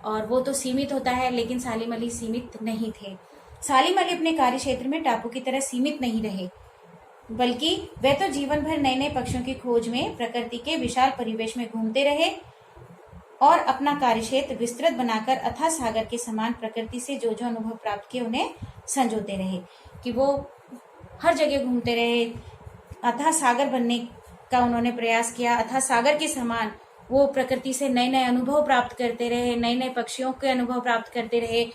और वो तो सीमित होता है, लेकिन सालिम अली सीमित नहीं थे। सालिम अली अपने कार्य क्षेत्र में टापू की तरह सीमित नहीं रहे, बल्कि वे तो जीवन भर नए नए पक्षियों की खोज में प्रकृति के विशाल परिवेश में घूमते रहे और अपना कार्यक्षेत्र विस्तृत बनाकर अथाह सागर के समान प्रकृति से जो जो अनुभव प्राप्त किए उन्हें संजोते रहे। कि वो हर जगह घूमते रहे, अथाह सागर बनने का उन्होंने प्रयास किया, अथाह सागर के समान वो प्रकृति से नए नए अनुभव प्राप्त करते रहे, नए नए पक्षियों के अनुभव प्राप्त करते रहे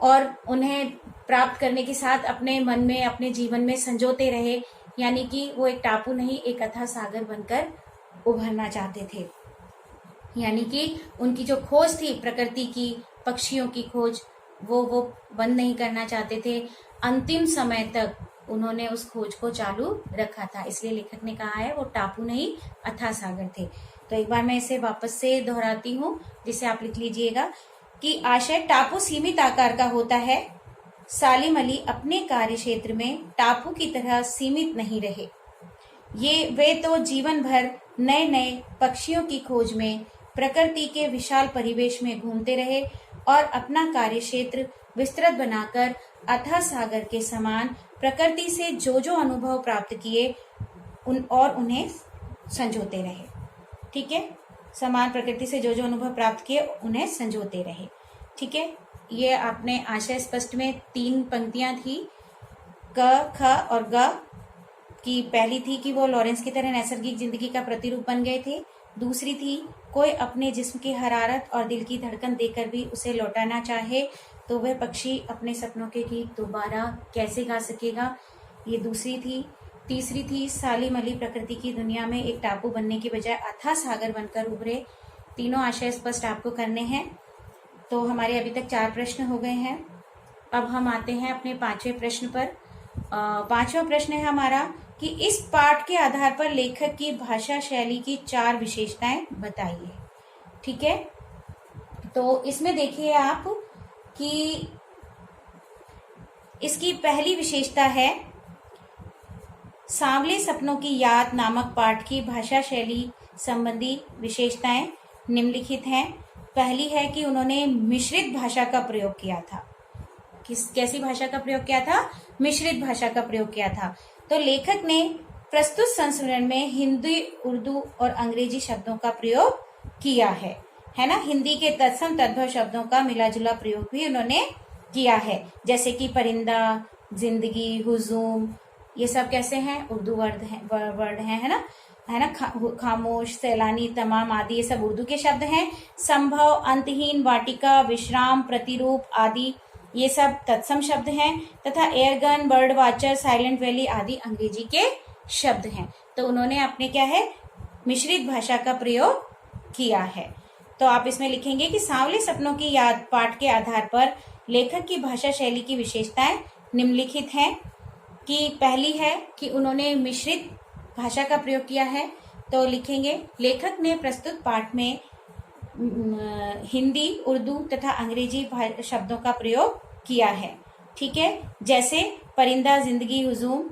और उन्हें प्राप्त करने के साथ अपने मन में, अपने जीवन में संजोते रहे। यानी कि वो एक टापू नहीं, एक अथाह सागर बनकर उभरना चाहते थे। यानी कि उनकी जो खोज थी प्रकृति की, पक्षियों की खोज, वो बंद नहीं करना चाहते थे। अंतिम समय तक उन्होंने उस खोज को चालू रखा था, इसलिए लेखक ने कहा है वो टापू नहीं अथाह सागर थे। तो एक बार मैं इसे वापस से दोहराती हूँ, जिसे आप लिख लीजिएगा कि आशय टापू सीमित आकार का होता है। सालिम अली अपने कार्य क्षेत्र में टापू की तरह सीमित नहीं रहे, वे तो जीवन भर नए नए पक्षियों की खोज में प्रकृति के विशाल परिवेश में घूमते रहे और अपना कार्य क्षेत्र विस्तृत बनाकर अथाह सागर के समान प्रकृति से जो जो अनुभव प्राप्त किए उन्हें संजोते रहे। ठीक है, समान प्रकृति से जो जो अनुभव प्राप्त किए उन्हें संजोते रहे। ठीक है, ये आपने आशय स्पष्ट में 3 पंक्तियां थी, क, ख और ग की। पहली थी कि वो लॉरेंस की तरह नैसर्गिक जिंदगी का प्रतिरूप बन गए थे। दूसरी थी कोई अपने जिस्म की हरारत और दिल की धड़कन देकर भी उसे लौटाना चाहे तो वह पक्षी अपने सपनों के गीत दोबारा कैसे गा सकेगा, ये दूसरी थी। तीसरी थी सालिम अली प्रकृति की दुनिया में एक टापू बनने के बजाय अथाह सागर बनकर उभरे। तीनों आशय स्पष्ट आपको करने हैं। तो हमारे अभी तक 4 प्रश्न हो गए हैं। अब हम आते हैं अपने 5वें प्रश्न पर। 5वां प्रश्न है हमारा कि इस पाठ के आधार पर लेखक की भाषा शैली की 4 विशेषताएं बताइए। ठीक है, तो इसमें देखिए आप कि इसकी पहली विशेषता है सांवले सपनों की याद नामक पाठ की भाषा शैली संबंधी विशेषताएं निम्नलिखित हैं। पहली है कि उन्होंने मिश्रित भाषा का प्रयोग किया था। कैसी भाषा का प्रयोग किया था? मिश्रित भाषा का प्रयोग किया था। तो लेखक ने प्रस्तुत संस्करण में हिंदी, उर्दू और अंग्रेजी शब्दों का प्रयोग किया है ना। हिंदी के तत्सम तद्भव शब्दों का मिला जुला प्रयोग भी उन्होंने किया है, जैसे कि परिंदा, जिंदगी, हुजूम, ये सब कैसे हैं? उर्दू वर्ड हैं, है ना। खामोश, सैलानी, तमाम आदि ये सब उर्दू के शब्द हैं। संभव, अंतहीन, वाटिका, विश्राम, प्रतिरूप आदि ये सब तत्सम शब्द हैं तथा airgun, bird watcher, Silent Valley आदि अंग्रेजी के शब्द हैं। तो उन्होंने अपने क्या है, मिश्रित भाषा का प्रयोग किया है। तो आप इसमें लिखेंगे कि सांवले सपनों की याद पाठ के आधार पर लेखक की भाषा शैली की विशेषताएं निम्नलिखित हैं। कि पहली है कि उन्होंने मिश्रित भाषा का प्रयोग किया है। तो लिखेंगे लेखक ने प्रस्तुत पाठ में हिंदी, उर्दू तथा अंग्रेजी शब्दों का प्रयोग किया है। ठीक है, जैसे परिंदा, जिंदगी, हुजूम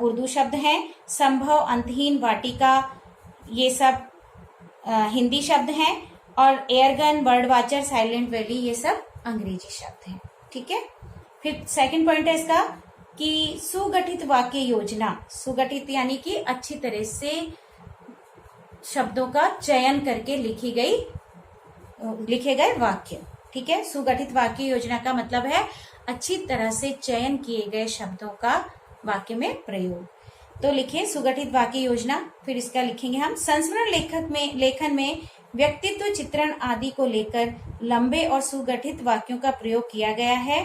उर्दू शब्द हैं। संभव, अंतहीन, वाटिका ये सब हिंदी शब्द हैं और airgun, bird watcher, Silent Valley ये सब अंग्रेजी शब्द हैं। ठीक है, फिर सेकंड पॉइंट है इसका कि सुगठित वाक्य योजना। सुगठित यानी कि अच्छी तरह से शब्दों का चयन करके लिखे गए वाक्य। ठीक है, सुगठित वाक्य योजना का मतलब है अच्छी तरह से चयन किए गए शब्दों का वाक्य में प्रयोग। तो लिखें सुगठित वाक्य योजना। फिर इसका लिखेंगे हम संस्मरण लेखन में व्यक्तित्व चित्रण आदि को लेकर लंबे और सुगठित वाक्यों का प्रयोग किया गया है।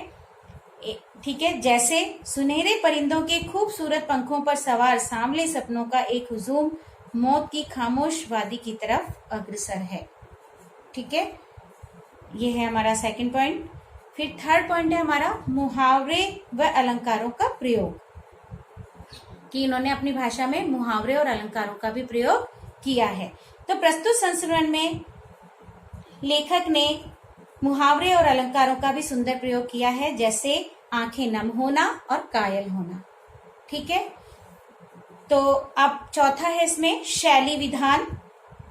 ठीक है, जैसे सुनहरे परिंदों के खूबसूरत पंखों पर सवार सांवले सपनों का एक हुजूम मौत की खामोश वादी की तरफ अग्रसर है। ठीक है, ये है हमारा सेकंड पॉइंट। फिर थर्ड पॉइंट है हमारा मुहावरे व अलंकारों का प्रयोग। कि इन्होंने अपनी भाषा में मुहावरे और अलंकारों का भी प्रयोग किया है। तो प्रस्तुत संस्करण में लेखक ने मुहावरे और अलंकारों का भी सुंदर प्रयोग किया है, जैसे आंखें नम होना और कायल होना। ठीक है, तो अब चौथा है इसमें शैली विधान।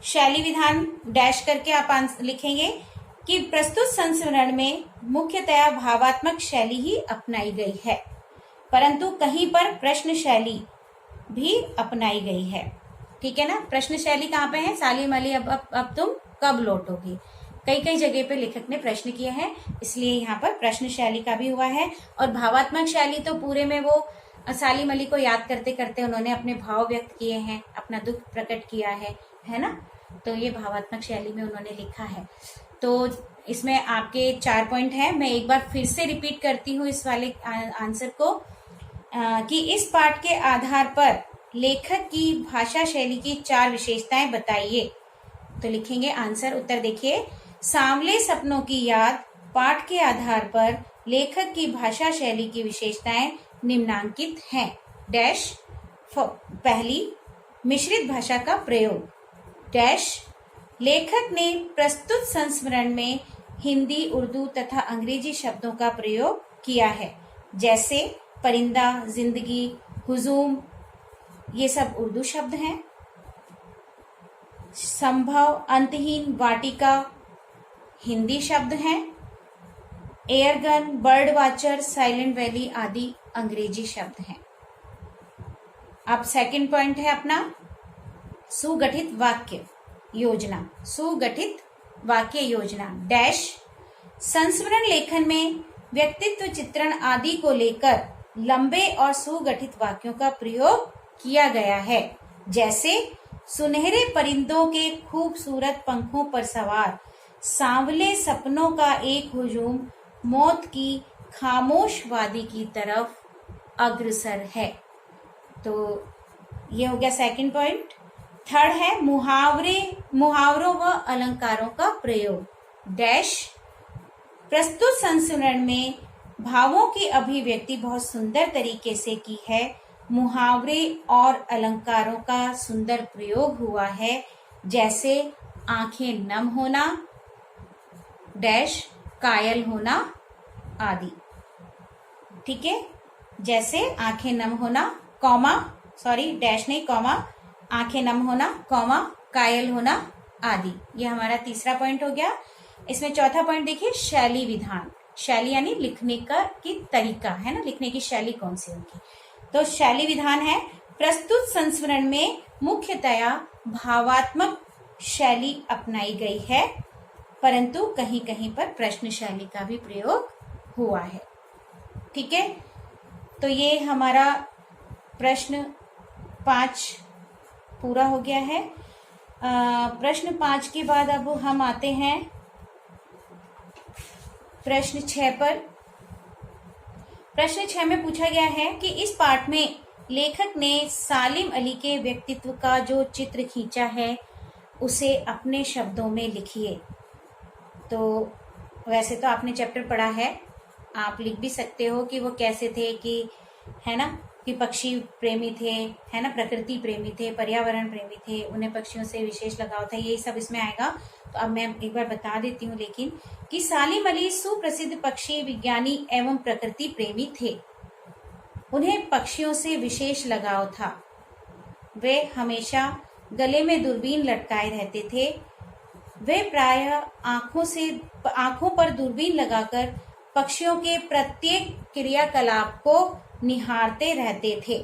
शैली विधान डैश करके आप लिखेंगे कि प्रस्तुत संस्मरण में मुख्यतया भावात्मक शैली ही अपनाई गई है, परंतु कहीं पर प्रश्न शैली भी अपनाई गई है। ठीक है ना। प्रश्न शैली कहाँ पे है? सालिम अली अब तुम कब लौटोगी। कई कई जगह पे लेखक ने प्रश्न किए हैं, इसलिए यहाँ पर प्रश्न शैली का भी हुआ है। और भावात्मक शैली तो पूरे में वो सालिम अली को याद करते करते उन्होंने अपने भाव व्यक्त किए हैं, अपना दुख प्रकट किया है ना। तो ये भावात्मक शैली में उन्होंने लिखा है। तो इसमें आपके 4 पॉइंट हैं। मैं एक बार फिर से रिपीट करती हूँ इस वाले आंसर को, कि इस पाठ के आधार पर लेखक की भाषा शैली की 4 विशेषताएं बताइए। तो लिखेंगे आंसर। उत्तर देखिए, सांवले सपनों की याद पाठ के आधार पर लेखक की भाषा शैली की विशेषताएं निम्नांकित हैं। डैश। पहली, मिश्रित भाषा का प्रयोग। डैश, लेखक ने प्रस्तुत संस्मरण में हिंदी, उर्दू तथा अंग्रेजी शब्दों का प्रयोग किया है, जैसे परिंदा, जिंदगी, हुजूम, ये सब उर्दू शब्द हैं। संभव, अंतहीन, वाटिका हिंदी शब्द हैं। Airgun, bird watcher, Silent Valley आदि अंग्रेजी शब्द हैं। अब सेकंड पॉइंट है अपना सुगठित वाक्य योजना। सुगठित वाक्य योजना। डैश, संस्मरण लेखन में व्यक्तित्व चित्रण आदि को लेकर लंबे और सुगठित वाक्यों का प्रयोग किया गया है, जैसे सुनहरे परिंदों के खूबसूरत पंखों पर सवार, सांवले सपनों का एक हुजूम मौत की खामोश वादी की तरफ अग्रसर है। तो ये हो गया सेकंड पॉइंट। थर्ड है मुहावरों व अलंकारों का प्रयोग। डैश, प्रस्तुत संस्मरण में भावों की अभिव्यक्ति बहुत सुंदर तरीके से की है। मुहावरे और अलंकारों का सुंदर प्रयोग हुआ है, जैसे आंखें नम होना, डैश, कायल होना आदि। ठीक है, जैसे आंखें नम होना, कॉमा, सॉरी डैश नहीं, कॉमा, आंखें नम होना, कॉमा, कायल होना आदि। ये हमारा तीसरा पॉइंट हो गया। इसमें चौथा पॉइंट देखिए, शैली विधान। शैली यानी लिखने का की तरीका है ना, लिखने की शैली कौन सी उनकी। तो शैली विधान है, प्रस्तुत संस्मरण में मुख्यतया भावात्मक शैली अपनाई गई है, परंतु कहीं कहीं पर प्रश्न शैली का भी प्रयोग हुआ है। ठीक है, तो ये हमारा प्रश्न 5 पूरा हो गया है। प्रश्न 5 के बाद अब हम आते हैं प्रश्न 6 पर। प्रश्न 6 में पूछा गया है कि इस पाठ में लेखक ने सालिम अली के व्यक्तित्व का जो चित्र खींचा है उसे अपने शब्दों में लिखिए। तो वैसे तो आपने चैप्टर पढ़ा है, आप लिख भी सकते हो कि वो कैसे थे, कि है ना, कि पक्षी प्रेमी थे, है ना, प्रकृति प्रेमी थे, पर्यावरण प्रेमी थे, उन्हें पक्षियों से विशेष लगाव था, ये सब इसमें आएगा। तो अब मैं एक बार बता देती हूँ लेकिन, कि सालिम अली सुप्रसिद्ध पक्षी विज्ञानी एवं प्रकृति प्रेमी थे। उन्हें पक्षियों से विशेष लगाव था। वे हमेशा गले में दूरबीन लटकाए रहते थे। वे प्रायः आंखों पर दूरबीन लगाकर पक्षियों के प्रत्येक क्रियाकलाप को निहारते रहते थे।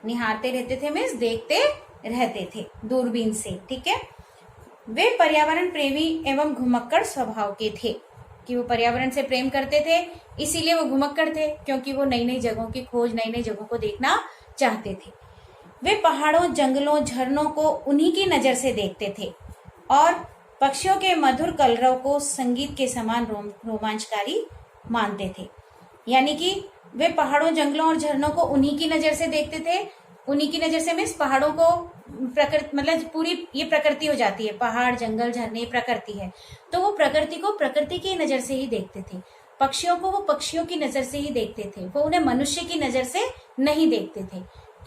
निहारते रहते थे मीन्स देखते रहते थे दूरबीन से। ठीक है, वे पर्यावरण प्रेमी एवं घुमक्कड़ स्वभाव के थे, कि वो पर्यावरण से प्रेम करते थे, इसीलिए वो घुमक्कड़ थे, क्योंकि वो नई नई जगहों की खोज, नई नई जगहों को देखना चाहते थे। वे पहाड़ों, जंगलों, झरनों को उन्हीं की नजर से देखते थे और पक्षियों के मधुर कलरव को संगीत के समान रोमांचकारी मानते थे। यानी कि वे पहाड़ों, जंगलों और झरनों को उन्हीं की नजर से देखते थे। उन्हीं की नजर से मीन्स पहाड़ों को प्रकृति, मतलब पूरी ये प्रकृति हो जाती है, पहाड़, जंगल, झरने प्रकृति है, तो वो प्रकृति को प्रकृति की नजर से ही देखते थे। पक्षियों को वो पक्षियों की नजर से ही देखते थे, वो उन्हें मनुष्य की नजर से नहीं देखते थे।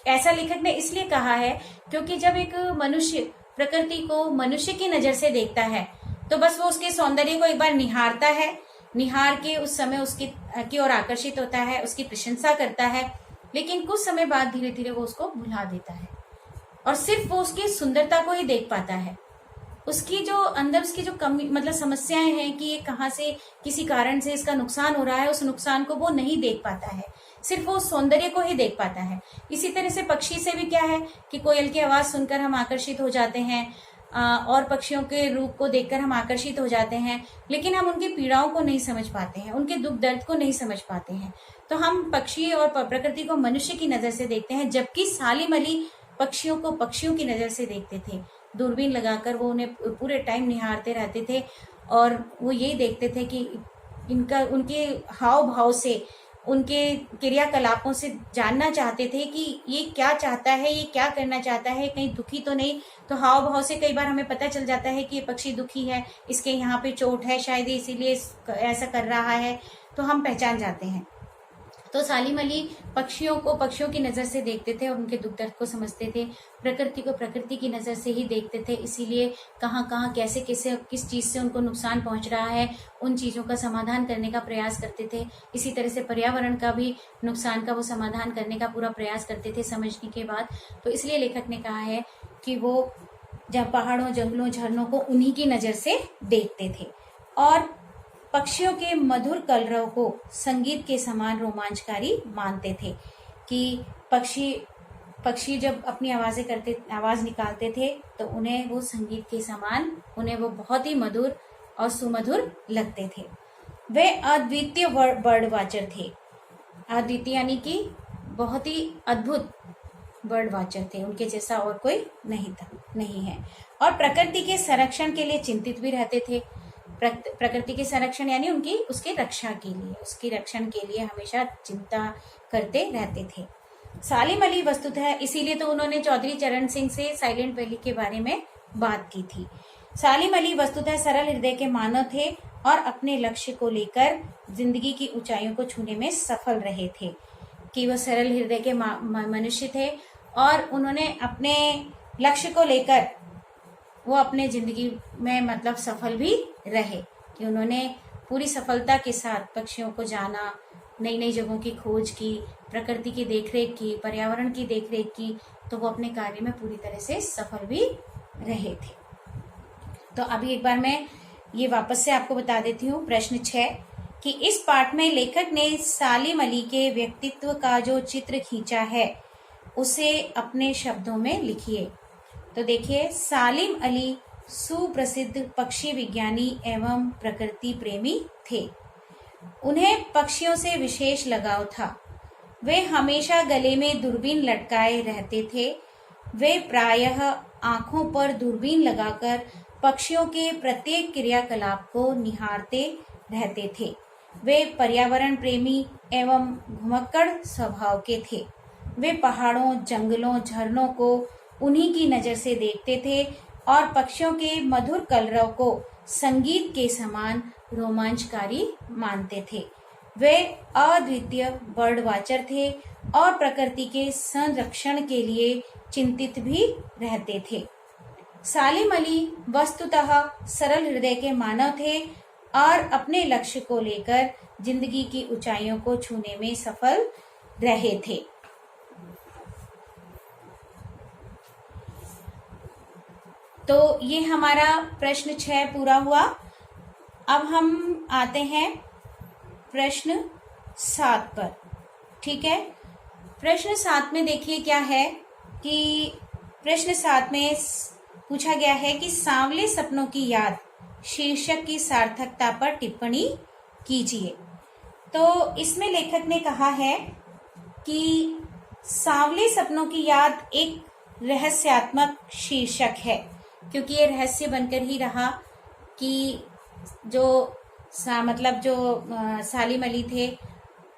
ऐसा लेखक ने इसलिए कहा है क्योंकि जब एक मनुष्य प्रकृति को मनुष्य की नजर से देखता है तो बस वो उसके सौंदर्य को एक बार निहारता है, निहार के उस समय उसकी की ओर आकर्षित होता है, उसकी प्रशंसा करता है, लेकिन कुछ समय बाद धीरे धीरे वो उसको भुला देता है और सिर्फ वो उसकी सुंदरता को ही देख पाता है। उसकी जो अंदर उसकी जो कमी मतलब समस्याएं हैं कि ये कहाँ से किसी कारण से इसका नुकसान हो रहा है, उस नुकसान को वो नहीं देख पाता है, सिर्फ वो सौंदर्य को ही देख पाता है। इसी तरह से पक्षी से भी क्या है कि कोयल की आवाज सुनकर हम आकर्षित हो जाते हैं, और पक्षियों के रूप को देखकर हम आकर्षित हो जाते हैं, लेकिन हम उनकी पीड़ाओं को नहीं समझ पाते हैं, उनके दुख दर्द को नहीं समझ पाते हैं। तो हम पक्षी और प्रकृति को मनुष्य की नजर से देखते हैं, जबकि सालिम अली पक्षियों को पक्षियों की नजर से देखते थे। दूरबीन लगाकर वो उन्हें पूरे टाइम निहारते रहते थे और वो यही देखते थे कि इनका उनके हाव भाव से, उनके क्रियाकलापों से जानना चाहते थे कि ये क्या चाहता है, ये क्या करना चाहता है, कहीं दुखी तो नहीं। तो हाव भाव से कई बार हमें पता चल जाता है कि ये पक्षी दुखी है, इसके यहाँ पे चोट है, शायद इसीलिए ऐसा कर रहा है, तो हम पहचान जाते हैं। तो सालिम अली पक्षियों को पक्षियों की नजर से देखते थे और उनके दुख दर्द को समझते थे, प्रकृति को प्रकृति की नजर से ही देखते थे। इसीलिए कहाँ कहाँ कैसे कैसे किस चीज से उनको नुकसान पहुंच रहा है, उन चीजों का समाधान करने का प्रयास करते थे। इसी तरह से पर्यावरण का भी नुकसान का वो समाधान करने का पूरा प्रयास करते थे समझने के बाद। तो इसलिए लेखक ने कहा है कि वो जब पहाड़ों, जंगलों, झरनों को उन्हीं की नजर से देखते थे और पक्षियों के मधुर कलरव को संगीत के समान रोमांचकारी मानते थे। कि पक्षी जब अपनी आवाज निकालते थे तो उन्हें वो संगीत के समान, उन्हें वो बहुत ही मधुर और सुमधुर लगते थे। वे अद्वितीय बर्ड वाचर थे। अद्वितीय यानी कि बहुत ही अद्भुत बर्ड वाचर थे, उनके जैसा और कोई नहीं है। और प्रकृति के संरक्षण के लिए चिंतित भी रहते थे। प्रकृति के संरक्षण यानी उसकी रक्षा के लिए, उसकी रक्षण के लिए हमेशा चिंता करते रहते थे। सालिम अली वस्तुतः, इसीलिए तो उन्होंने चौधरी चरण सिंह से साइलेंट वैली के बारे में बात की थी। सालिम अली वस्तुतः सरल हृदय के मानव थे और अपने लक्ष्य को लेकर जिंदगी की ऊंचाइयों को छूने में सफल रहे थे। कि वो सरल हृदय के मनुष्य थे और उन्होंने अपने लक्ष्य को लेकर वो अपने जिंदगी में मतलब सफल भी रहे। कि उन्होंने पूरी सफलता के साथ पक्षियों को जाना, नई नई जगहों की खोज की, प्रकृति की देखरेख की, पर्यावरण की देखरेख की, तो वो अपने कार्य में पूरी तरह से सफल भी रहे थे। तो अभी एक बार मैं ये वापस से आपको बता देती हूँ प्रश्न 6 कि इस पाठ में लेखक ने सालिम अली के व्यक्तित्व का जो चित्र खींचा है उसे अपने शब्दों में लिखिए। तो देखिए, सालिम अली सुप्रसिद्ध पक्षी विज्ञानी एवं प्रकृति प्रेमी थे। उन्हें पक्षियों से विशेष लगाव था। वे हमेशा गले में दूरबीन लटकाए रहते थे। वे प्रायः आंखों पर दूरबीन लगाकर पक्षियों के प्रत्येक क्रियाकलाप को निहारते रहते थे। वे पर्यावरण प्रेमी एवं घुमक्कड़ स्वभाव के थे। वे पहाड़ों, जंगलों, झरनों को उन्हीं की नजर से देखते थे और पक्षियों के मधुर कलरव को संगीत के समान रोमांचकारी मानते थे। वे अद्वितीय बर्ड वाचर थे और प्रकृति के संरक्षण के लिए चिंतित भी रहते थे। सालिम अली वस्तुतः सरल हृदय के मानव थे और अपने लक्ष्य को लेकर जिंदगी की ऊंचाइयों को छूने में सफल रहे थे। तो ये हमारा प्रश्न 6 पूरा हुआ। अब हम आते हैं प्रश्न 7 पर। ठीक है, प्रश्न 7 में देखिए क्या है कि प्रश्न 7 में पूछा गया है कि सांवले सपनों की याद शीर्षक की सार्थकता पर टिप्पणी कीजिए। तो इसमें लेखक ने कहा है कि सांवले सपनों की याद एक रहस्यात्मक शीर्षक है, क्योंकि ये रहस्य बनकर ही रहा कि जो सालिम अली थे,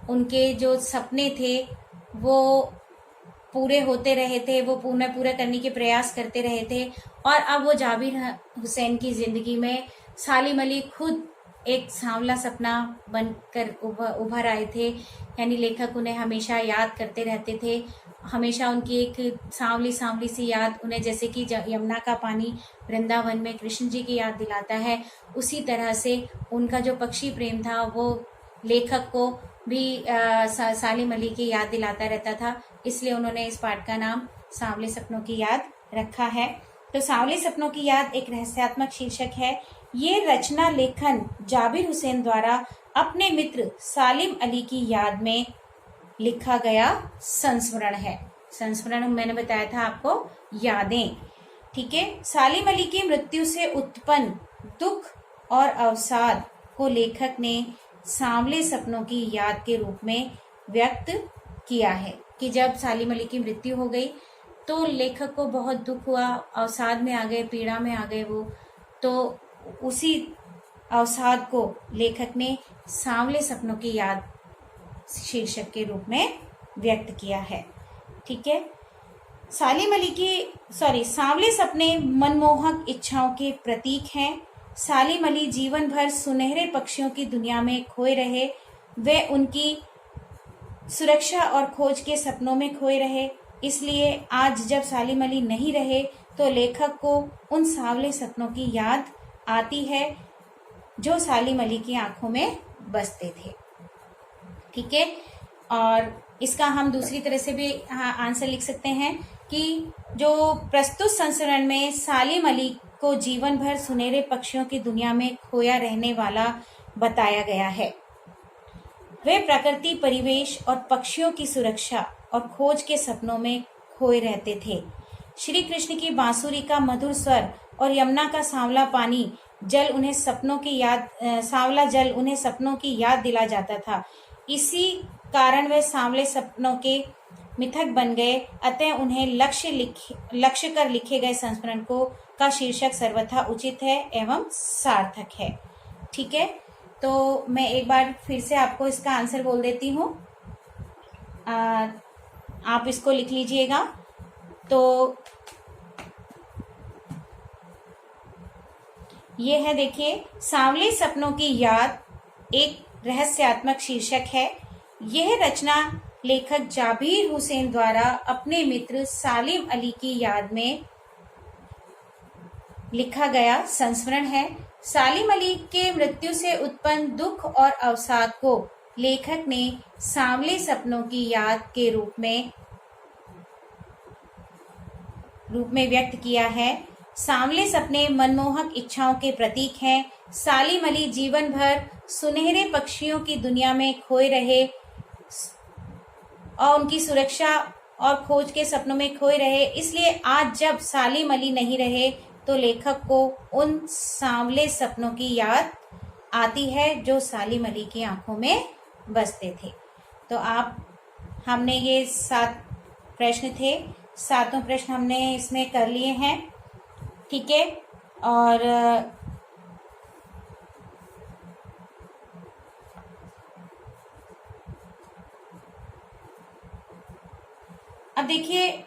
उनके जो सपने थे वो पूरे होते रहे थे, वो पूरे करने के प्रयास करते रहे थे। और अब वो जाबिर हुसैन की जिंदगी में सालिम अली खुद एक सांवला सपना बनकर उभर आए थे। यानी लेखक उन्हें हमेशा याद करते रहते थे, हमेशा उनकी एक सांवली सांवली सी याद उन्हें, जैसे कि यमुना का पानी वृंदावन में कृष्ण जी की याद दिलाता है, उसी तरह से उनका जो पक्षी प्रेम था वो लेखक को भी सालिम अली की याद दिलाता रहता था। इसलिए उन्होंने इस पाठ का नाम सांवले सपनों की याद रखा है। तो सांवले सपनों की याद एक रहस्यात्मक शीर्षक है। ये रचना लेखन जाबिर हुसैन द्वारा अपने मित्र सालिम अली की याद में लिखा गया संस्मरण है। संस्मरण मैंने बताया था आपको, यादें। ठीक है। सालिम अली की मृत्यु से उत्पन्न दुख और अवसाद को लेखक ने सांवले सपनों की याद के रूप में व्यक्त किया है कि जब सालिम अली की मृत्यु हो गई तो लेखक को बहुत दुख हुआ, अवसाद में आ गए, पीड़ा में आ गए वो। तो उसी अवसाद को लेखक ने सांवले सपनों की याद शीर्षक के रूप में व्यक्त किया है। ठीक है। सांवले सपने मनमोहक इच्छाओं के प्रतीक हैं। सालिम अली जीवन भर सुनहरे पक्षियों की दुनिया में खोए रहे। वे उनकी सुरक्षा और खोज के सपनों में खोए रहे। इसलिए आज जब सालिम अली नहीं रहे तो लेखक को उन सांवले सपनों की याद आती है जो सालिम अली की आंखों में बसते थे। ठीक है। और इसका हम दूसरी तरह से भी आंसर लिख सकते हैं कि जो प्रस्तुत संस्मरण में सालिम अली को जीवन भर सुनहरे पक्षियों की दुनिया में खोया रहने वाला बताया गया है। वे प्रकृति, परिवेश और पक्षियों की सुरक्षा और खोज के सपनों में खोए रहते थे। श्री कृष्ण की बांसुरी का मधुर स्वर और यमुना का सांवला पानी जल उन्हें सपनों की याद सांवला जल उन्हें सपनों की याद दिला जाता था। इसी कारण वे सांवले सपनों के मिथक बन गए। अतः उन्हें लक्ष्य कर लिखे गए संस्मरण को का शीर्षक सर्वथा उचित है एवं सार्थक है। ठीक है। तो मैं एक बार फिर से आपको इसका आंसर बोल देती हूँ, आप इसको लिख लीजिएगा। तो ये है, देखिए, सांवले सपनों की याद एक रहस्यात्मक शीर्षक है। यह रचना लेखक जाबिर हुसैन द्वारा अपने मित्र सालिम अली की याद में लिखा गया संस्मरण है। सालिम अली के मृत्यु से उत्पन्न दुख और अवसाद को लेखक ने सांवले सपनों की याद के रूप में व्यक्त किया है। सांवले सपने मनमोहक इच्छाओं के प्रतीक हैं। सालिम अली जीवन भर सुनहरे पक्षियों की दुनिया में खोए रहे और उनकी सुरक्षा और खोज के सपनों में खोए रहे। इसलिए आज जब सालिम अली नहीं रहे तो लेखक को उन सांवले सपनों की याद आती है जो सालिम अली की आंखों में बसते थे। तो हमने ये 7 प्रश्न थे, 7 प्रश्न हमने इसमें कर लिए हैं। ठीक है। और अब देखिए,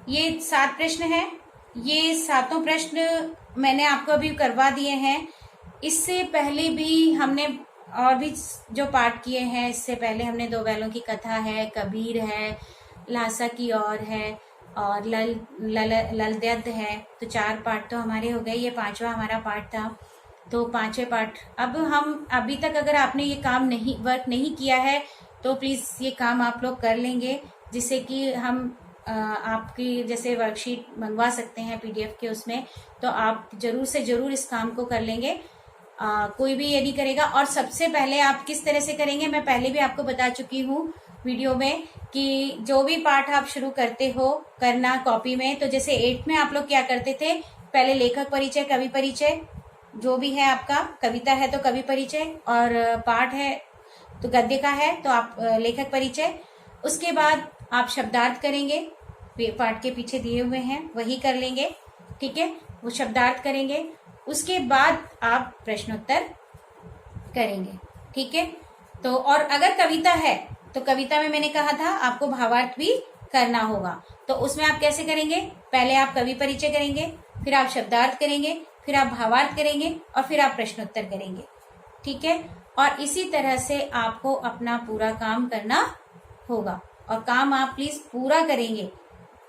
ये 7 प्रश्न हैं। ये 7 प्रश्न मैंने आपको अभी करवा दिए हैं। इससे पहले भी हमने और भी जो पाठ किए हैं, इससे पहले हमने 2 बैलों की कथा है, कबीर है, लासा की और ललदयद है। तो 4 पाठ तो हमारे हो गए। ये 5वां हमारा पाठ था। तो 5वें पाठ अब हम अभी तक अगर आपने ये काम वर्क नहीं किया है तो प्लीज़ ये काम आप लोग कर लेंगे, जिससे कि हम आपकी जैसे वर्कशीट मंगवा सकते हैं PDF के उसमें। तो आप जरूर से जरूर इस काम को कर लेंगे। कोई भी ये नहीं करेगा। और सबसे पहले आप किस तरह से करेंगे, मैं पहले भी आपको बता चुकी हूँ वीडियो में कि जो भी पाठ आप शुरू करते हो करना कॉपी में, तो जैसे 8th में आप लोग क्या करते थे, पहले लेखक परिचय, कवि परिचय, जो भी है आपका, कविता है तो कवि परिचय, और पाठ है तो गद्य का है तो आप लेखक परिचय। उसके बाद आप शब्दार्थ करेंगे, पाठ के पीछे दिए हुए हैं वही कर लेंगे। ठीक है। वो शब्दार्थ करेंगे। उसके बाद आप प्रश्नोत्तर करेंगे। ठीक है। तो और अगर कविता है तो कविता में मैंने कहा था आपको भावार्थ भी करना होगा। तो उसमें आप कैसे करेंगे, पहले आप कवि परिचय करेंगे, फिर आप शब्दार्थ करेंगे, फिर आप भावार्थ करेंगे और फिर आप प्रश्नोत्तर करेंगे। ठीक है। और इसी तरह से आपको अपना पूरा काम करना होगा और काम आप प्लीज पूरा करेंगे।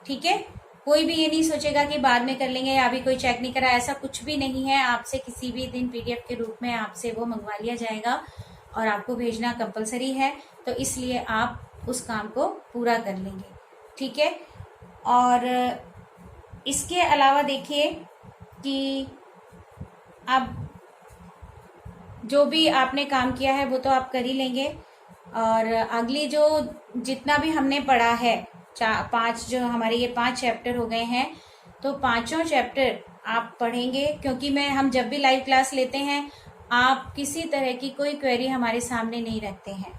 ठीक है। कोई भी ये नहीं सोचेगा कि बाद में कर लेंगे या अभी कोई चेक नहीं करा, ऐसा कुछ भी नहीं है। आपसे किसी भी दिन PDF के रूप में आपसे वो मंगवा लिया जाएगा और आपको भेजना कंपलसरी है। तो इसलिए आप उस काम को पूरा कर लेंगे। ठीक है। और इसके अलावा देखिए कि अब जो भी आपने काम किया है वो तो आप कर ही लेंगे, और अगली जो जितना भी हमने पढ़ा है, पांच जो हमारे ये 5 चैप्टर हो गए हैं, तो पांचों चैप्टर आप पढ़ेंगे, क्योंकि हम जब भी लाइव क्लास लेते हैं आप किसी तरह की कोई क्वेरी हमारे सामने नहीं रखते हैं।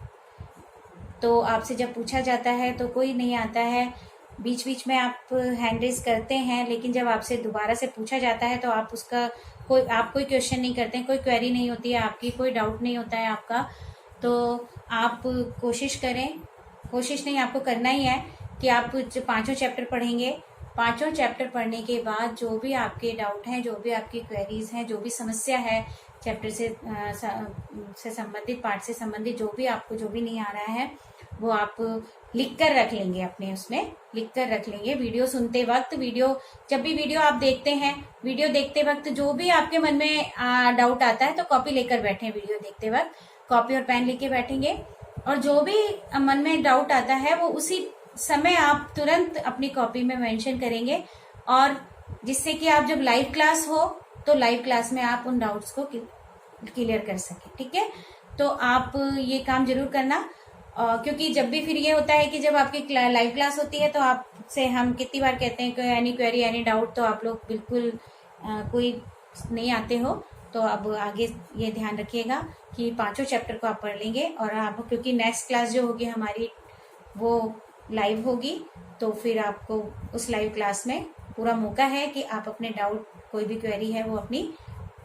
तो आपसे जब पूछा जाता है तो कोई नहीं आता है, बीच बीच में आप हैंड रेज करते हैं, लेकिन जब आपसे दोबारा से पूछा जाता है तो आप कोई क्वेश्चन नहीं करते हैं, कोई क्वेरी नहीं होती है आपकी, कोई डाउट नहीं होता है आपका। तो आप कोशिश करें, कोशिश नहीं आपको करना ही है कि आप जो पांचों चैप्टर पढ़ेंगे, पांचों चैप्टर पढ़ने के बाद जो भी आपके डाउट हैं, जो भी आपकी क्वेरीज हैं, जो भी समस्या है चैप्टर से संबंधित, पार्ट से संबंधित, जो भी आपको जो भी नहीं आ रहा है वो आप लिख कर रख लेंगे, अपने उसमें लिख कर रख लेंगे। वीडियो सुनते वक्त, जब भी वीडियो आप देखते हैं, वीडियो देखते वक्त जो भी आपके मन में डाउट आता है तो कॉपी लेकर बैठे, वीडियो देखते वक्त कॉपी और पेन लेके बैठेंगे, और जो भी मन में डाउट आता है वो उसी समय आप तुरंत अपनी कॉपी में मेंशन करेंगे, और जिससे कि आप जब लाइव क्लास हो तो लाइव क्लास में आप उन डाउट्स को क्लियर कर सके। ठीक है, तो आप ये काम जरूर करना, क्योंकि जब भी फिर ये होता है कि जब आपकी लाइव क्लास होती है तो आपसे हम कितनी बार कहते हैं कि एनी क्वेरी एनी डाउट, तो आप लोग बिल्कुल कोई नहीं आते हो। तो अब आगे ये ध्यान रखिएगा कि पांचों चैप्टर को आप पढ़ लेंगे, और आप क्योंकि नेक्स्ट क्लास जो होगी हमारी वो लाइव होगी, तो फिर आपको उस लाइव क्लास में पूरा मौका है कि आप अपने डाउट, कोई भी क्वेरी है वो अपनी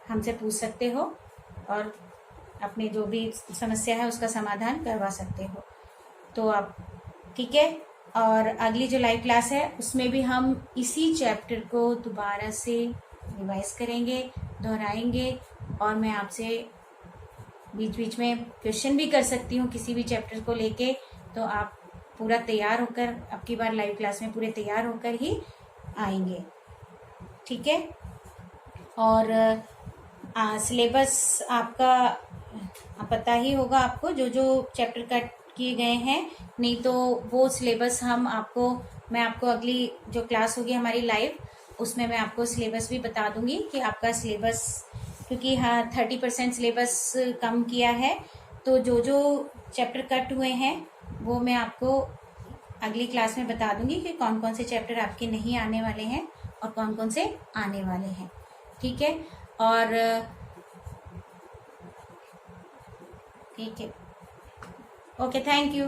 हमसे पूछ सकते हो, और अपने जो भी समस्या है उसका समाधान करवा सकते हो। तो आप ठीक है, और अगली जो लाइव क्लास है उसमें भी हम इसी चैप्टर को दोबारा से रिवाइज करेंगे, दोहराएंगे, और मैं आपसे बीच बीच में क्वेश्चन भी कर सकती हूँ किसी भी चैप्टर को लेके। तो आप पूरा तैयार होकर, अब की बार लाइव क्लास में पूरे तैयार होकर ही आएंगे। ठीक है, और सिलेबस आपका पता ही होगा आपको, जो जो चैप्टर कट किए गए हैं, नहीं तो वो सिलेबस मैं आपको अगली जो क्लास होगी हमारी लाइव, उसमें मैं आपको सिलेबस भी बता दूंगी कि आपका सिलेबस, क्योंकि 30% सिलेबस कम किया है, तो जो जो चैप्टर कट हुए हैं वो मैं आपको अगली क्लास में बता दूंगी कि कौन कौन से चैप्टर आपके नहीं आने वाले हैं और कौन कौन से आने वाले हैं। ठीक है, और ठीक है, ओके, थैंक यू।